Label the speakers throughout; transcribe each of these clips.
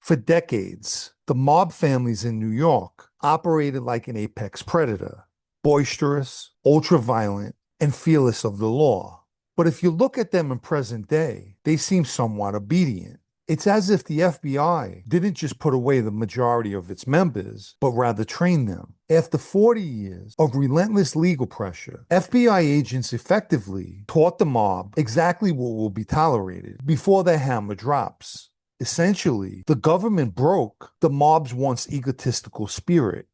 Speaker 1: For decades, the mob families in New York operated like an apex predator, boisterous, ultra-violent, and fearless of the law. But if you look at them in present day, they seem somewhat obedient. It's as if the FBI didn't just put away the majority of its members, but rather trained them. After 40 years of relentless legal pressure, FBI agents effectively taught the mob exactly what will be tolerated before their hammer drops. Essentially, the government broke the mob's once egotistical spirit.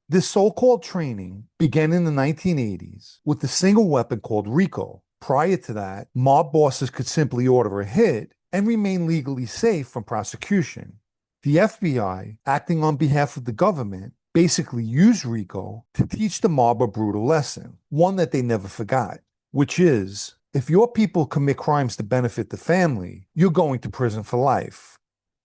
Speaker 1: This so-called training began in the 1980s with a single weapon called RICO. Prior to that, mob bosses could simply order a hit and remain legally safe from prosecution. The FBI, acting on behalf of the government, basically used RICO to teach the mob a brutal lesson, one that they never forgot, which is, if your people commit crimes to benefit the family, you're going to prison for life.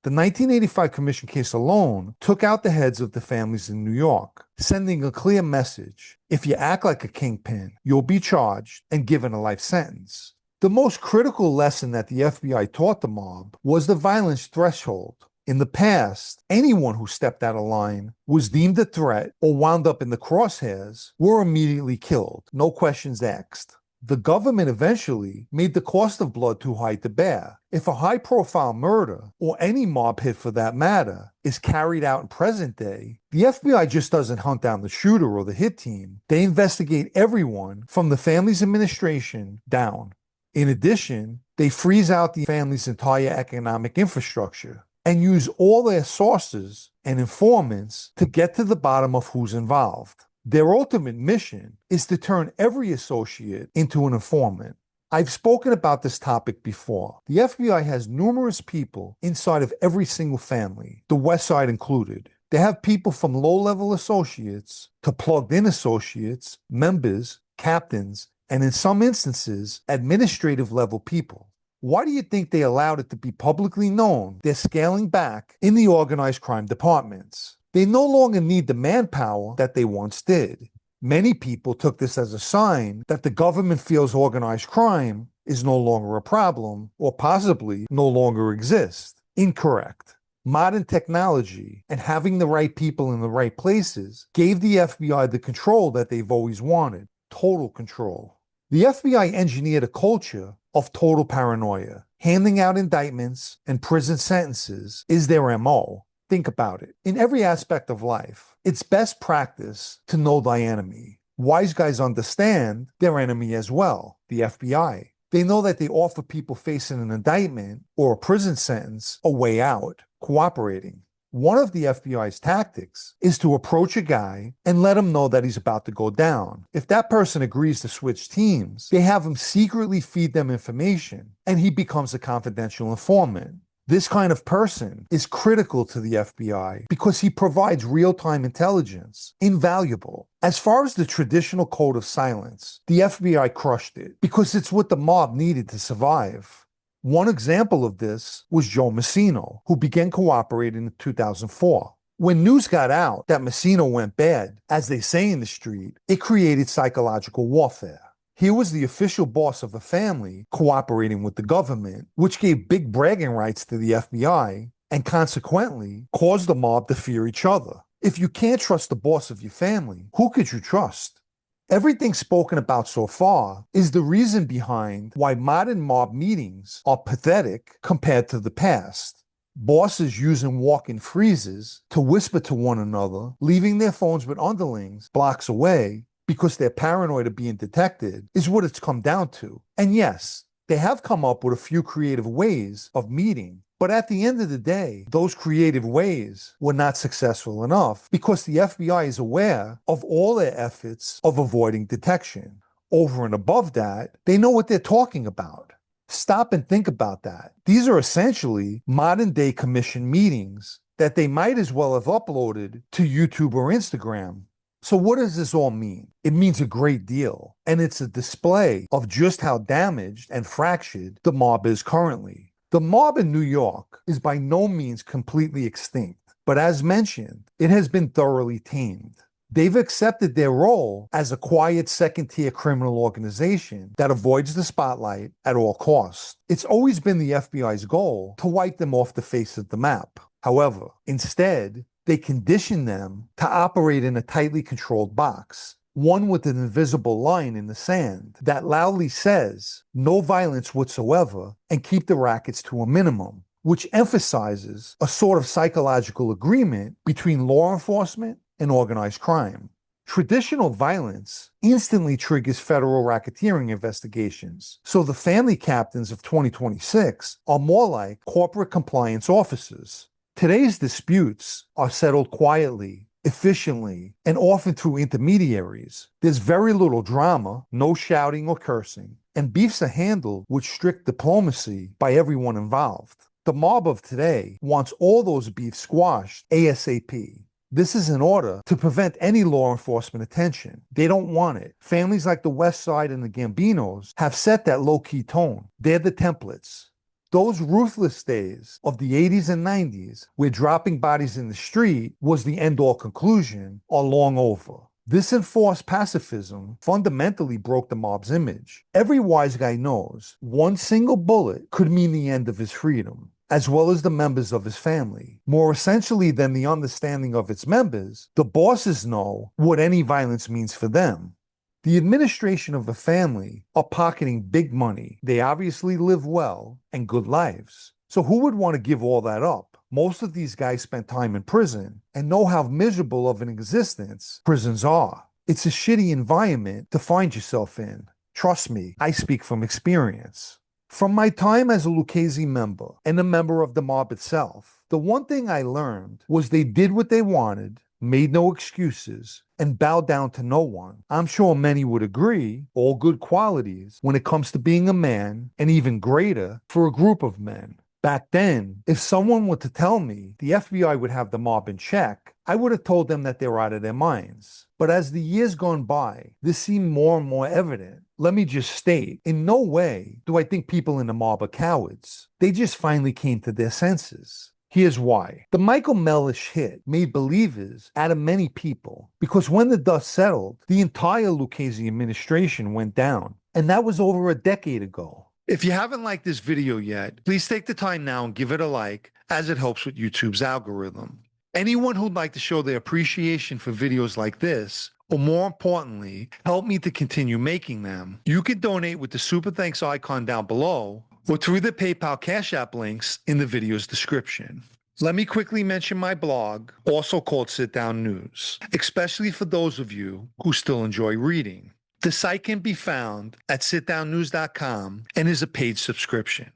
Speaker 1: The 1985 Commission case alone took out the heads of the families in New York, sending a clear message. If you act like a kingpin, you'll be charged and given a life sentence. The most critical lesson that the FBI taught the mob was the violence threshold. In the past, anyone who stepped out of line was deemed a threat or wound up in the crosshairs were immediately killed, no questions asked. The government eventually made the cost of blood too high to bear. If a high-profile murder, or any mob hit for that matter, is carried out in present day, the FBI just doesn't hunt down the shooter or the hit team. They investigate everyone from the family's administration down. In addition, they freeze out the family's entire economic infrastructure and use all their sources and informants to get to the bottom of who's involved. Their ultimate mission is to turn every associate into an informant. I've spoken about this topic before. The FBI has numerous people inside of every single family, the West Side included. They have people from low-level associates to plugged-in associates, members, captains, and in some instances, administrative-level people. Why do you think they allowed it to be publicly known they're scaling back in the organized crime departments? They no longer need the manpower that they once did. Many people took this as a sign that the government feels organized crime is no longer a problem or possibly no longer exists. Incorrect. Modern technology and having the right people in the right places gave the FBI the control that they've always wanted, total control. The FBI engineered a culture of total paranoia. Handing out indictments and prison sentences is their MO. Think about it. In every aspect of life, it's best practice to know thy enemy. Wise guys understand their enemy as well, the FBI. They know that they offer people facing an indictment or a prison sentence a way out, cooperating. One of the FBI's tactics is to approach a guy and let him know that he's about to go down. If that person agrees to switch teams, they have him secretly feed them information, and he becomes a confidential informant. This kind of person is critical to the FBI because he provides real-time intelligence, invaluable. As far as the traditional code of silence, the FBI crushed it because it's what the mob needed to survive. One example of this was Joe Massino, who began cooperating in 2004. When news got out that Massino went bad, as they say in the street, it created psychological warfare. He was the official boss of a family cooperating with the government, which gave big bragging rights to the FBI and consequently caused the mob to fear each other. If you can't trust the boss of your family, who could you trust? Everything spoken about so far is the reason behind why modern mob meetings are pathetic compared to the past. Bosses using walk-in freezes to whisper to one another, leaving their phones with underlings blocks away because they're paranoid of being detected, is what it's come down to. And yes, they have come up with a few creative ways of meeting, but at the end of the day, those creative ways were not successful enough because the FBI is aware of all their efforts of avoiding detection. Over and above that, they know what they're talking about. Stop and think about that. These are essentially modern-day commission meetings that they might as well have uploaded to YouTube or Instagram. So what does this all mean? It means a great deal, and it's a display of just how damaged and fractured the mob is currently. The mob in New York is by no means completely extinct, but as mentioned, it has been thoroughly tamed. They've accepted their role as a quiet second-tier criminal organization that avoids the spotlight at all costs. It's always been the FBI's goal to wipe them off the face of the map. However, instead, they condition them to operate in a tightly controlled box, one with an invisible line in the sand that loudly says no violence whatsoever and keep the rackets to a minimum, which emphasizes a sort of psychological agreement between law enforcement and organized crime. Traditional violence instantly triggers federal racketeering investigations, so the family captains of 2026 are more like corporate compliance officers. Today's disputes are settled quietly, efficiently, and often through intermediaries. There's very little drama, no shouting or cursing, and beefs are handled with strict diplomacy by everyone involved. The mob of today wants all those beefs squashed ASAP. This is in order to prevent any law enforcement attention. They don't want it. Families like the West Side and the Gambinos have set that low-key tone. They're the templates. Those ruthless days of the 80s and 90s, where dropping bodies in the street was the end-all conclusion, are long over. This enforced pacifism fundamentally broke the mob's image. Every wise guy knows one single bullet could mean the end of his freedom, as well as the members of his family. More essentially than the understanding of its members, the bosses know what any violence means for them. The administration of a family are pocketing big money. They obviously live well and good lives. So who would want to give all that up? Most of these guys spent time in prison and know how miserable of an existence prisons are. It's a shitty environment to find yourself in. Trust me, I speak from experience. From my time as a Lucchese member and a member of the mob itself, the one thing I learned was they did what they wanted, made no excuses, and bowed down to no one. I'm sure many would agree, all good qualities when it comes to being a man, and even greater for a group of men. Back then, if someone were to tell me the FBI would have the mob in check, I would have told them that they were out of their minds. But as the years gone by, this seemed more and more evident. Let me just state, in no way do I think people in the mob are cowards. They just finally came to their senses. Here's why. The Michael Mellish hit made believers out of many people, because when the dust settled, the entire Lucchese administration went down, and that was over a decade ago. If you haven't liked this video yet, please take the time now and give it a like, as it helps with YouTube's algorithm. Anyone who'd like to show their appreciation for videos like this, or more importantly, help me to continue making them, you can donate with the Super Thanks icon down below, or through the PayPal Cash App links in the video's description. Let me quickly mention my blog, also called Sitdownnews, especially for those of you who still enjoy reading. The site can be found at sitdownnews.com and is a paid subscription.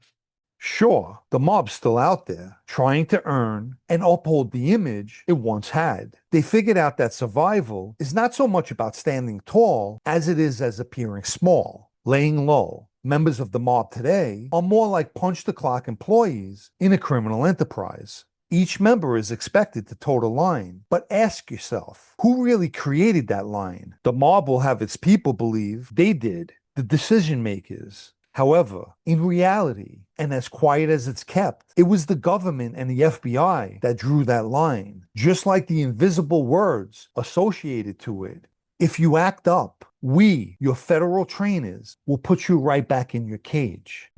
Speaker 1: Sure, the mob's still out there, trying to earn and uphold the image it once had. They figured out that survival is not so much about standing tall as it is as appearing small, laying low. Members of the mob today are more like punch-the-clock employees in a criminal enterprise. Each member is expected to toe the line, but ask yourself, who really created that line? The mob will have its people believe they did, the decision makers. However, in reality, and as quiet as it's kept, it was the government and the FBI that drew that line, just like the invisible words associated to it. If you act up, we, your federal trainers, will put you right back in your cage.